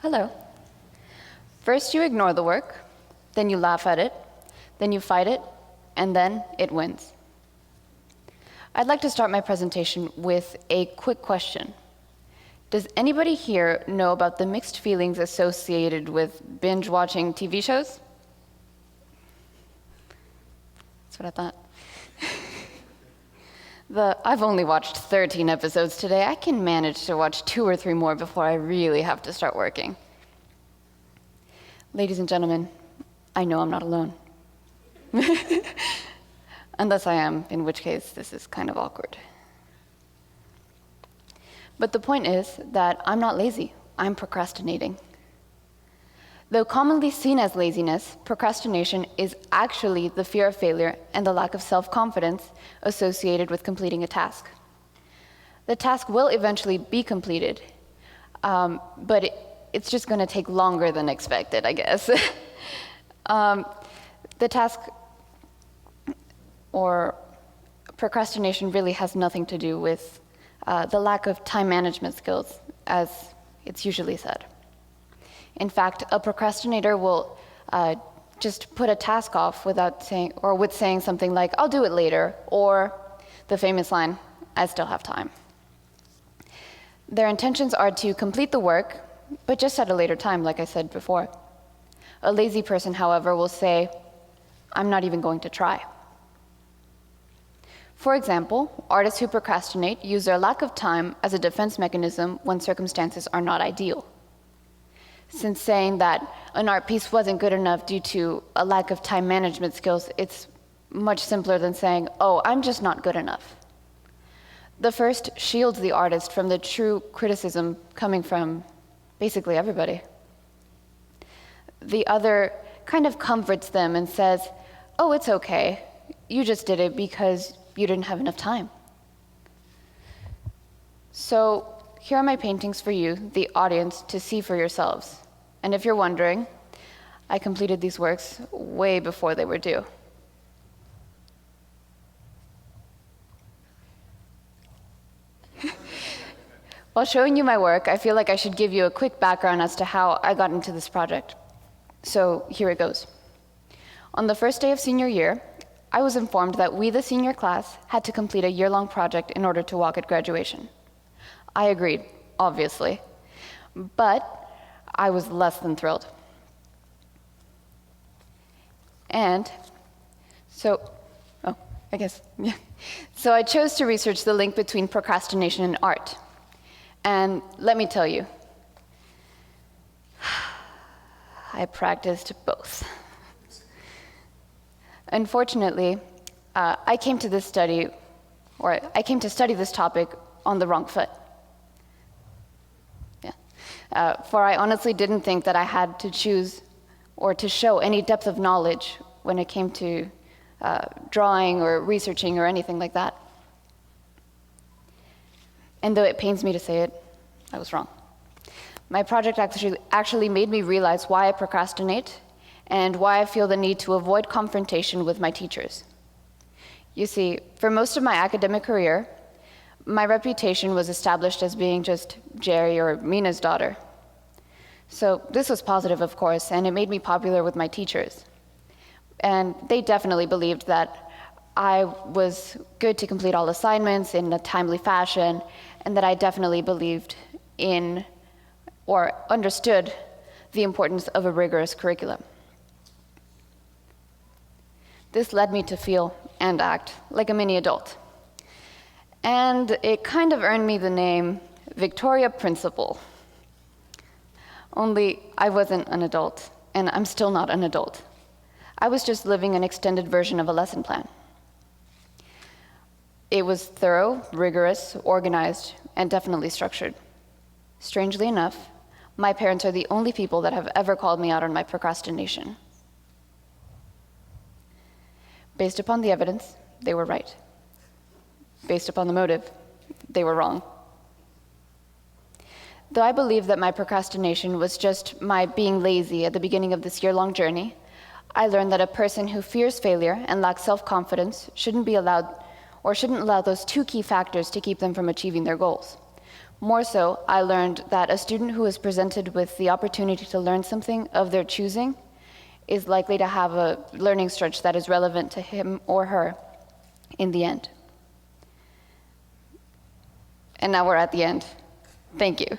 Hello. First you ignore the work, then you laugh at it, then you fight it, and then it wins. I'd like to start my presentation with a quick question. Does anybody here know about the mixed feelings associated with binge watching TV shows? That's what I thought. I've only watched 13 episodes today. I can manage to watch 2 or 3 more before I really have to start working. Ladies and gentlemen, I know I'm not alone. Unless I am, in which case this is kind of awkward. But the point is that I'm not lazy, I'm procrastinating. Though commonly seen as laziness, procrastination is actually the fear of failure and the lack of self-confidence associated with completing a task. The task will eventually be completed, but it's just going to take longer than expected, I guess. The task or procrastination really has nothing to do with the lack of time management skills, as it's usually said. In fact, a procrastinator will just put a task off without saying, or with saying something like, "I'll do it later," or the famous line, "I still have time." Their intentions are to complete the work, but just at a later time, like I said before. A lazy person, however, will say, "I'm not even going to try." For example, artists who procrastinate use their lack of time as a defense mechanism when circumstances are not ideal. Since saying that an art piece wasn't good enough due to a lack of time management skills, it's much simpler than saying, "Oh, I'm just not good enough." The first shields the artist from the true criticism coming from basically everybody. The other kind of comforts them and says, "Oh, it's okay. You just did it because you didn't have enough time." So here are my paintings for you, the audience, to see for yourselves. And if you're wondering, I completed these works way before they were due. While showing you my work, I feel like I should give you a quick background as to how I got into this project. So here it goes. On the first day of senior year, I was informed that we, the senior class, had to complete a year-long project in order to walk at graduation. I agreed, obviously, but I was less than thrilled. And so I chose to research the link between procrastination and art. And let me tell you, I practiced both. Unfortunately, I came to study this topic on the wrong foot. For I honestly didn't think that I had to choose or to show any depth of knowledge when it came to drawing or researching or anything like that. And though it pains me to say it, I was wrong. My project actually made me realize why I procrastinate and why I feel the need to avoid confrontation with my teachers. You see, for most of my academic career, my reputation was established as being just Jerry or Mina's daughter. So this was positive, of course, and it made me popular with my teachers. And they definitely believed that I was good to complete all assignments in a timely fashion, and that I definitely believed in or understood the importance of a rigorous curriculum. This led me to feel and act like a mini adult. And it kind of earned me the name Victoria Principal. Only I wasn't an adult, and I'm still not an adult. I was just living an extended version of a lesson plan. It was thorough, rigorous, organized, and definitely structured. Strangely enough, my parents are the only people that have ever called me out on my procrastination. Based upon the evidence, they were right. Based upon the motive, they were wrong. Though I believe that my procrastination was just my being lazy at the beginning of this year-long journey, I learned that a person who fears failure and lacks self-confidence shouldn't allow those 2 key factors to keep them from achieving their goals. More so, I learned that a student who is presented with the opportunity to learn something of their choosing is likely to have a learning stretch that is relevant to him or her in the end. And now we're at the end. Thank you.